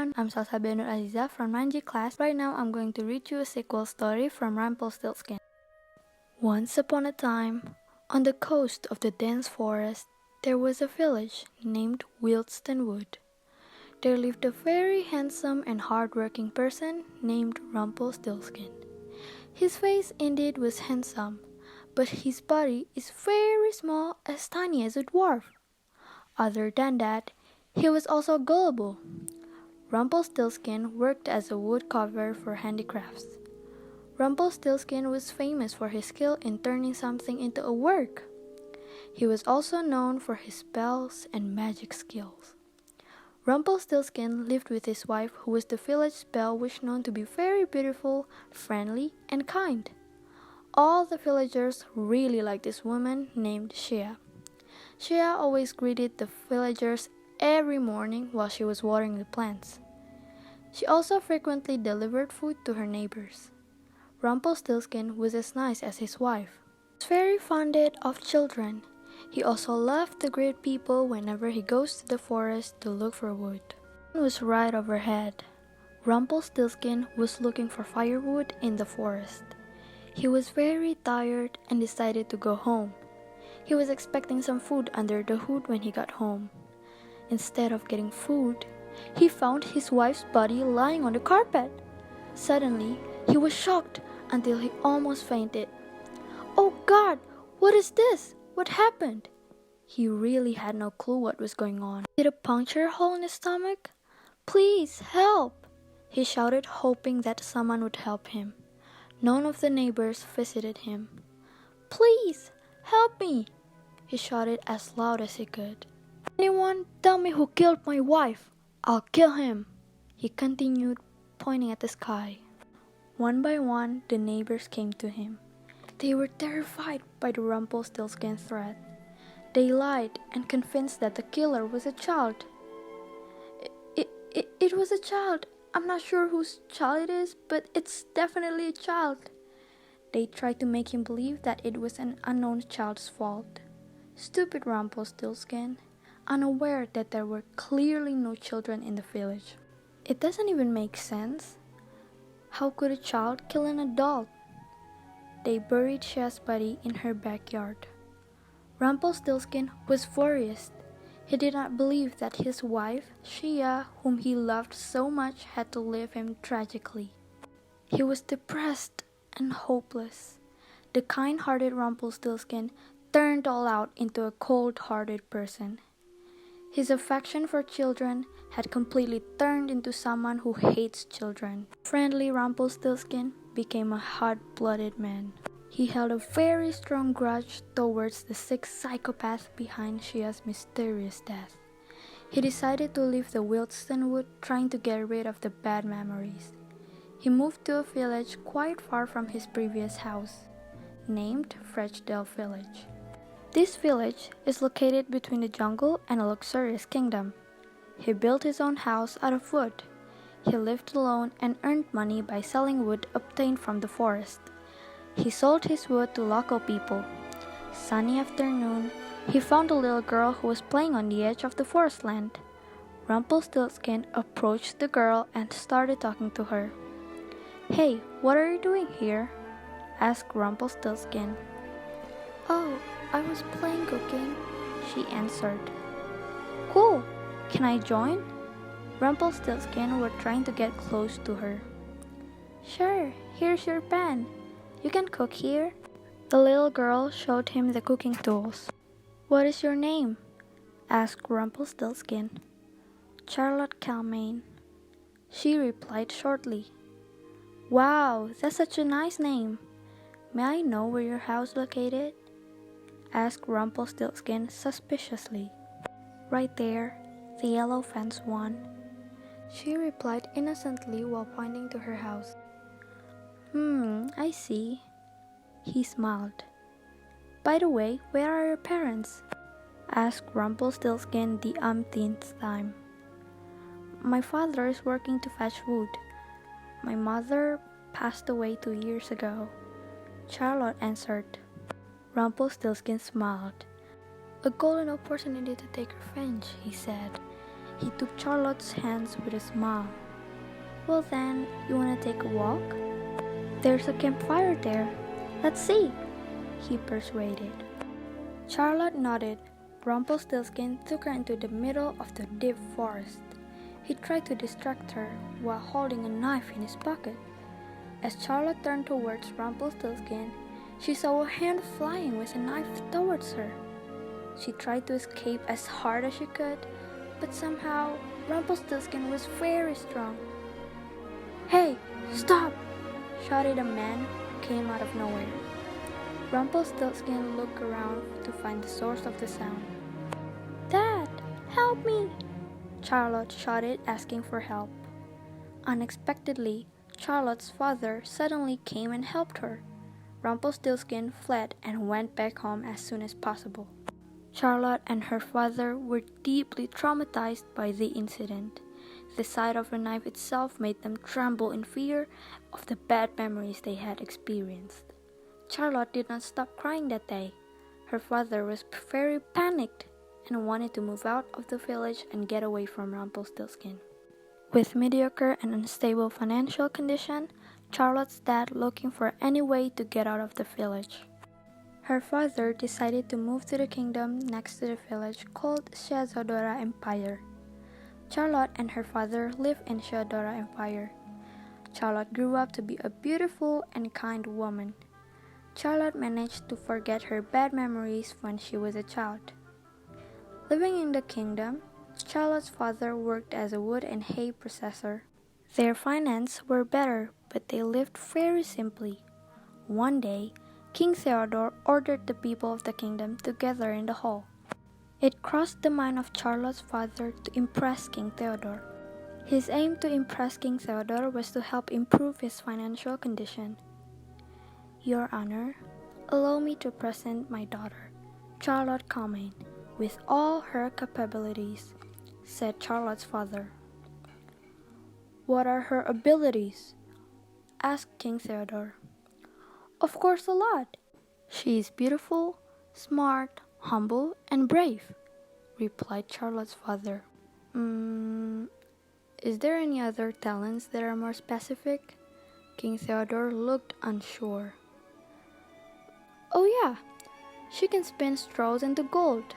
everyone, I'm Salsabila Azizah from 9G class. Right now I'm going to read you a sequel story from Rumpelstiltskin. Once upon a time, on the coast of the dense forest, there was a village named Wildstonwood. There lived a very handsome and hard-working person named Rumpelstiltskin. His face indeed was handsome, but his body is very small, as tiny as a dwarf. Other than that, he was also gullible. Rumpelstiltskin worked as a woodcarver for handicrafts. Rumpelstiltskin was famous for his skill in turning something into a work. He was also known for his spells and magic skills. Rumpelstiltskin lived with his wife, who was the village belle, which known to be very beautiful, friendly, and kind. All the villagers really liked this woman named Shea. Shea always greeted the villagers every morning while she was watering the plants. She also frequently delivered food to her neighbors. Rumpelstiltskin was as nice as his wife. He was very fond of children. He also loved to greet people whenever he goes to the forest to look for wood. The sun was right overhead. Rumpelstiltskin was looking for firewood in the forest. He was very tired and decided to go home. He was expecting some food under the hood when he got home. Instead of getting food, he found his wife's body lying on the carpet. Suddenly, he was shocked until he almost fainted. "Oh God, what is this? What happened?" He really had no clue what was going on. "Did a puncture hole in his stomach? Please help!" he shouted, hoping that someone would help him. None of the neighbors visited him. "Please help me!" he shouted as loud as he could. "Anyone tell me who killed my wife? I'll kill him," he continued, pointing at the sky. One by one, the neighbors came to him. They were terrified by the Rumpelstiltskin threat. They lied and convinced that the killer was a child. It was a child. I'm not sure whose child it is, but it's definitely a child." They tried to make him believe that it was an unknown child's fault. Stupid Rumpelstiltskin, unaware that there were clearly no children in the village. It doesn't even make sense. How could a child kill an adult? They buried Shea's body in her backyard. Rumpelstiltskin was furious. He did not believe that his wife, Shea, whom he loved so much, had to leave him tragically. He was depressed and hopeless. The kind-hearted Rumpelstiltskin turned all out into a cold-hearted person. His affection for children had completely turned into someone who hates children. Friendly Rumpelstiltskin became a hot-blooded man. He held a very strong grudge towards the sick psychopath behind Shea's mysterious death. He decided to leave the Wildstonwood, trying to get rid of the bad memories. He moved to a village quite far from his previous house, named Frechdale Village. This village is located between the jungle and a luxurious kingdom. He built his own house out of wood. He lived alone and earned money by selling wood obtained from the forest. He sold his wood to local people. Sunny afternoon, he found a little girl who was playing on the edge of the forest land. Rumpelstiltskin approached the girl and started talking to her. "Hey, what are you doing here?" asked Rumpelstiltskin. "Oh, I was playing cooking," she answered. "Cool. Can I join?" Rumpelstiltskin were trying to get close to her. "Sure, here's your pan. You can cook here." The little girl showed him the cooking tools. "What is your name?" asked Rumpelstiltskin. "Charlotte Calmaine," she replied shortly. "Wow, that's such a nice name. May I know where your house is located?" asked Rumpelstiltskin suspiciously. "Right there, the yellow fence one," she replied innocently while pointing to her house. I see." He smiled. "By the way, where are your parents?" asked Rumpelstiltskin the umpteenth time. "My father is working to fetch wood. My mother passed away 2 years ago," Charlotte answered. Rumpelstiltskin smiled. "A golden opportunity to take revenge," he said. He took Charlotte's hands with a smile. Well then, you wanna take a walk? There's a campfire there. Let's see, he persuaded. Charlotte nodded. Rumpelstiltskin took her into the middle of the deep forest. He tried to distract her while holding a knife in his pocket. As Charlotte turned towards Rumpelstiltskin, she saw a hand flying with a knife towards her. She tried to escape as hard as she could, but somehow Rumpelstiltskin was very strong. "Hey, stop!" shouted a man who came out of nowhere. Rumpelstiltskin looked around to find the source of the sound. "Dad, help me!" Charlotte shouted, asking for help. Unexpectedly, Charlotte's father suddenly came and helped her. Rumpelstiltskin fled and went back home as soon as possible. Charlotte and her father were deeply traumatized by the incident. The sight of the knife itself made them tremble in fear of the bad memories they had experienced. Charlotte did not stop crying that day. Her father was very panicked and wanted to move out of the village and get away from Rumpelstiltskin. With mediocre and unstable financial condition, Charlotte's dad looking for any way to get out of the village. Her father decided to move to the kingdom next to the village called Shazodora Empire. Charlotte and her father lived in Shazodora Empire. Charlotte grew up to be a beautiful and kind woman. Charlotte managed to forget her bad memories when she was a child. Living in the kingdom, Charlotte's father worked as a wood and hay processor. Their finances were better, but they lived very simply. One day, King Theodore ordered the people of the kingdom to gather in the hall. It crossed the mind of Charlotte's father to impress King Theodore. His aim to impress King Theodore was to help improve his financial condition. "Your Honor, allow me to present my daughter, Charlotte Comyn, with all her capabilities," said Charlotte's father. "What are her abilities?" asked King Theodore. "Of course, a lot. She is beautiful, smart, humble, and brave," replied Charlotte's father. Is there any other talents that are more specific?" King Theodore looked unsure. "Oh yeah, she can spin straws into gold,"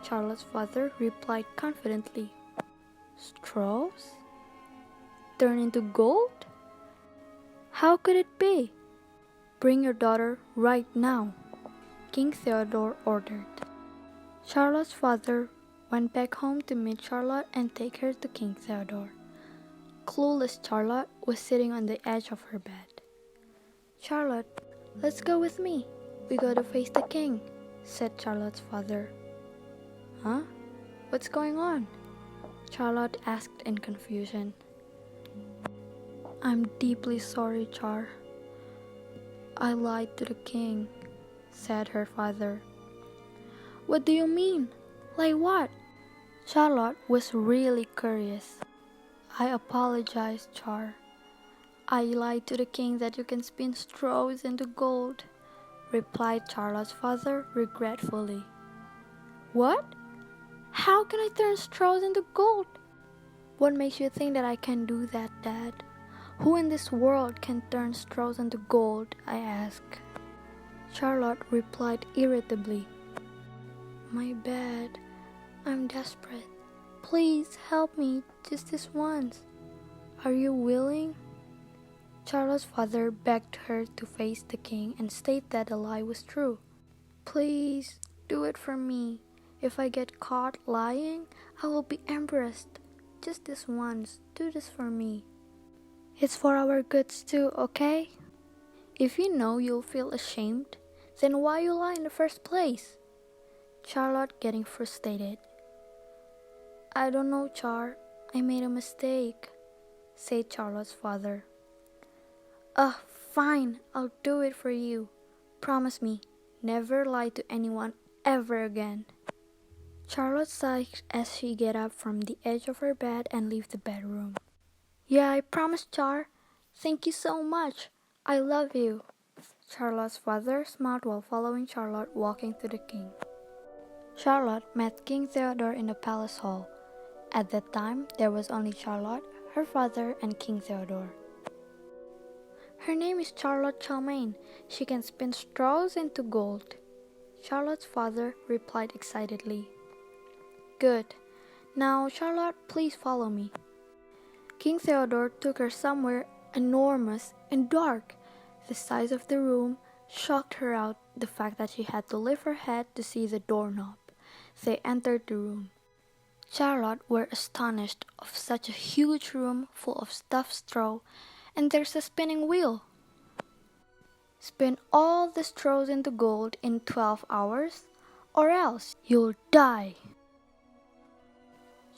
Charlotte's father replied confidently. "Straws? Turn into gold? How could it be?" "Bring your daughter right now," King Theodore ordered. Charlotte's father went back home to meet Charlotte and take her to King Theodore. Clueless Charlotte was sitting on the edge of her bed. "Charlotte, let's go with me. We gotta face the king," said Charlotte's father. "Huh? What's going on?" Charlotte asked in confusion. "I'm deeply sorry, Char. I lied to the king," said her father. "What do you mean? Like what?" Charlotte was really curious. "I apologize, Char. I lied to the king that you can spin straws into gold," replied Charlotte's father regretfully. "What? How can I turn straws into gold?" "What makes you think that I can do that, Dad? Who in this world can turn straws into gold?" I asked. Charlotte replied irritably. "My bad. I'm desperate. Please help me just this once. Are you willing?" Charlotte's father begged her to face the king and state that the lie was true. "Please, do it for me. If I get caught lying, I will be embarrassed. Just this once, do this for me. It's for our goods too, okay? If you know you'll feel ashamed, then why you lie in the first place?" Charlotte getting frustrated. "I don't know, Char. I made a mistake," said Charlotte's father. Fine, I'll do it for you. Promise me, never lie to anyone ever again." Charlotte sighed as she get up from the edge of her bed and leave the bedroom. "Yeah, I promise, Char. Thank you so much. I love you." Charlotte's father smiled while following Charlotte walking to the king. Charlotte met King Theodore in the palace hall. At that time, there was only Charlotte, her father, and King Theodore. Her name is Charlotte Charmaine. She can spin straws into gold. Charlotte's father replied excitedly. Good. Now, Charlotte, please follow me. King Theodore took her somewhere enormous and dark. The size of the room shocked her out, the fact that she had to lift her head to see the doorknob. They entered the room. Charlotte were astonished of such a huge room full of stuffed straw, and there's a spinning wheel. Spin all the straws into gold in 12 hours, or else you'll die.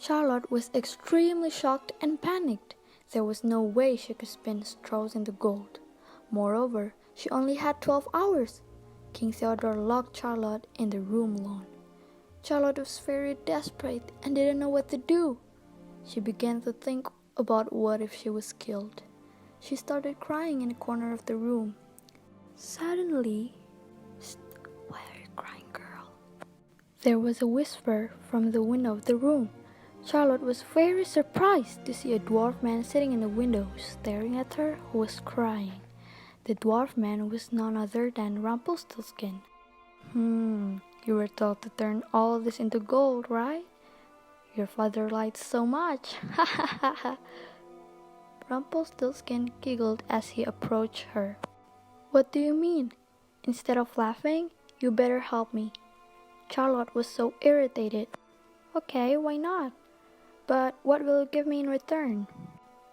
Charlotte was extremely shocked and panicked. There was no way she could spin straws into gold. Moreover, she only had 12 hours. King Theodore locked Charlotte in the room alone. Charlotte was very desperate and didn't know what to do. She began to think about what if she was killed. She started crying in a corner of the room. Suddenly, why are you crying, girl? There was a whisper from the window of the room. Charlotte was very surprised to see a dwarf man sitting in the window, staring at her, who was crying. The dwarf man was none other than Rumpelstiltskin. You were told to turn all of this into gold, right? Your father lied so much. Ha ha ha ha. Rumpelstiltskin giggled as he approached her. What do you mean? Instead of laughing, you better help me. Charlotte was so irritated. Okay, why not? But what will you give me in return?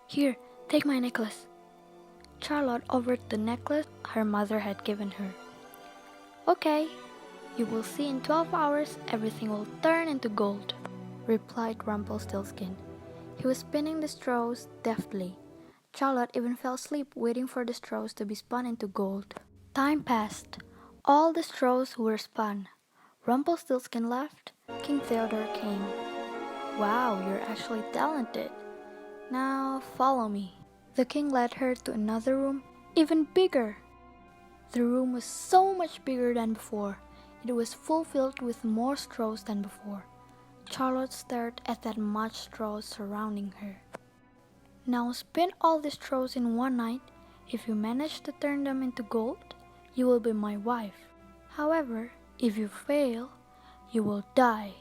Here, take my necklace. Charlotte offered the necklace her mother had given her. Okay, you will see in 12 hours everything will turn into gold, replied Rumpelstiltskin. He was spinning the straws deftly. Charlotte even fell asleep waiting for the straws to be spun into gold. Time passed. All the straws were spun. Rumpelstiltskin left. King Theodore came. Wow, you're actually talented. Now follow me. The king led her to another room, even bigger. The room was so much bigger than before. It was filled with more straws than before. Charlotte stared at that much straw surrounding her. Now spin all the straws in one night. If you manage to turn them into gold, you will be my wife. However, if you fail, you will die.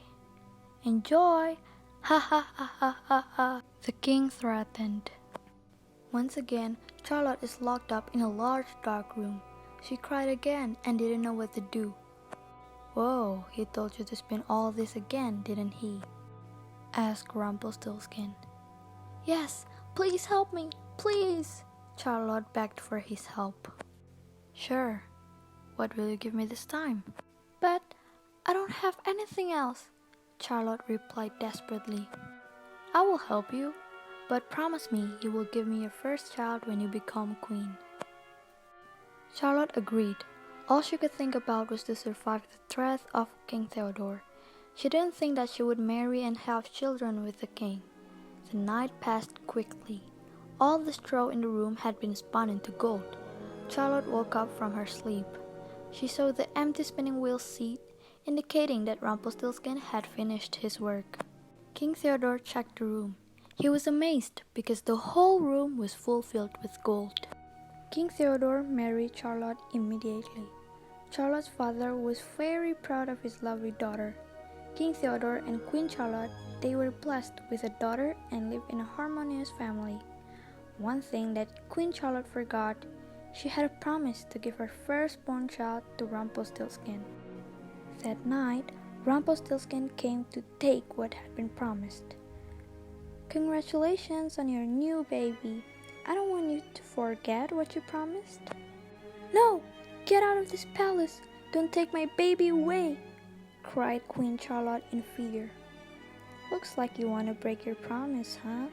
Enjoy! Ha ha ha ha ha ha! The king threatened. Once again, Charlotte is locked up in a large dark room. She cried again and didn't know what to do. Whoa, he told you to spin all this again, didn't he? Asked Rumpelstiltskin. Yes, please help me, please! Charlotte begged for his help. Sure. What will you give me this time? But I don't have anything else, Charlotte replied desperately. I will help you, but promise me you will give me your first child when you become queen. Charlotte agreed. All she could think about was to survive the threat of King Theodore. She didn't think that she would marry and have children with the king. The night passed quickly. All the straw in the room had been spun into gold. Charlotte woke up from her sleep. She saw the empty spinning wheel seat, indicating that Rumpelstiltskin had finished his work. King Theodore checked the room. He was amazed because the whole room was filled with gold. King Theodore married Charlotte immediately. Charlotte's father was very proud of his lovely daughter. King Theodore and Queen Charlotte, they were blessed with a daughter and lived in a harmonious family. One thing that Queen Charlotte forgot, she had a promise to give her firstborn child to Rumpelstiltskin. That night, Rumpelstiltskin came to take what had been promised. Congratulations on your new baby. I don't want you to forget what you promised. No! Get out of this palace! Don't take my baby away! Cried Queen Charlotte in fear. Looks like you want to break your promise, huh?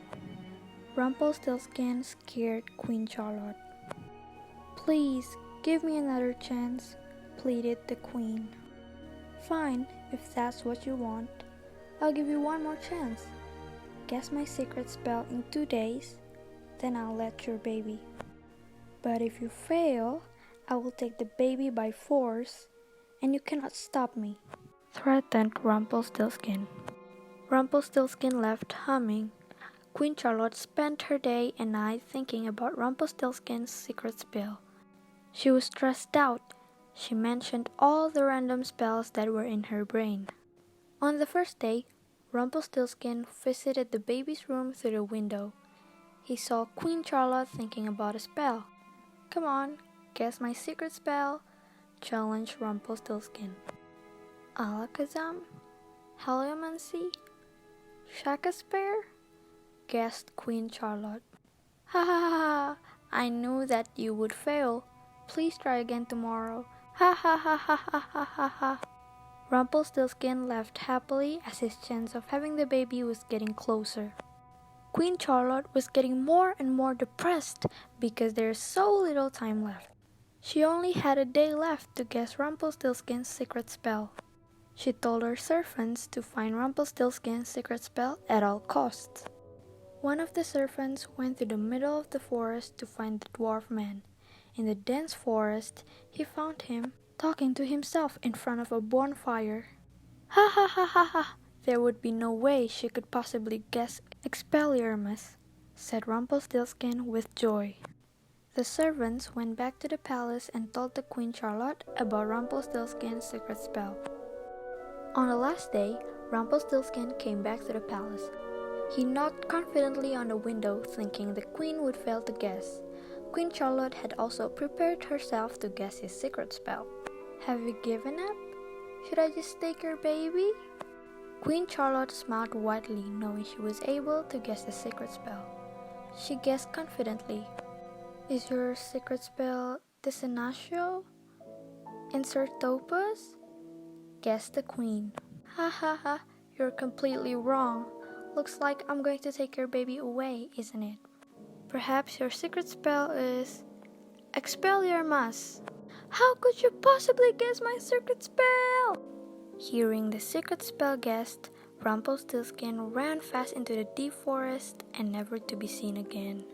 Rumpelstiltskin scared Queen Charlotte. Please, give me another chance, pleaded the queen. Fine, if that's what you want. I'll give you one more chance. Guess my secret spell in 2 days, then I'll let your baby. But if you fail, I will take the baby by force, and you cannot stop me, threatened Rumpelstiltskin. Rumpelstiltskin left humming. Queen Charlotte spent her day and night thinking about Rumpelstiltskin's secret spell. She was stressed out. She mentioned all the random spells that were in her brain. On the first day, Rumpelstiltskin visited the baby's room through the window. He saw Queen Charlotte thinking about a spell. "Come on, guess my secret spell," challenged Rumpelstiltskin. "Alakazam? Heliomancy? Shakespeare?" guessed Queen Charlotte. "Ha ha ha ha! I knew that you would fail. Please try again tomorrow. Ha ha ha ha ha ha ha ha." Rumpelstiltskin laughed happily as his chance of having the baby was getting closer. Queen Charlotte was getting more and more depressed because there is so little time left. She only had a day left to guess Rumpelstiltskin's secret spell. She told her servants to find Rumpelstiltskin's secret spell at all costs. One of the servants went to the middle of the forest to find the dwarf man. In the dense forest, he found him talking to himself in front of a bonfire. "Ha ha ha ha ha! There would be no way she could possibly guess Expelliarmus," said Rumpelstiltskin with joy. The servants went back to the palace and told the Queen Charlotte about Rumpelstiltskin's secret spell. On the last day, Rumpelstiltskin came back to the palace. He knocked confidently on the window, thinking the queen would fail to guess. Queen Charlotte had also prepared herself to guess his secret spell. "Have you given up? Should I just take your baby?" Queen Charlotte smiled widely, knowing she was able to guess the secret spell. She guessed confidently. "Is your secret spell Desenatio? Insert topaz?" guessed the queen. "Ha ha ha, you're completely wrong. Looks like I'm going to take your baby away, isn't it? Perhaps your secret spell is Expelliarmus." "How could you possibly guess my secret spell?" Hearing the secret spell guessed, Rumpelstiltskin ran fast into the deep forest and never to be seen again.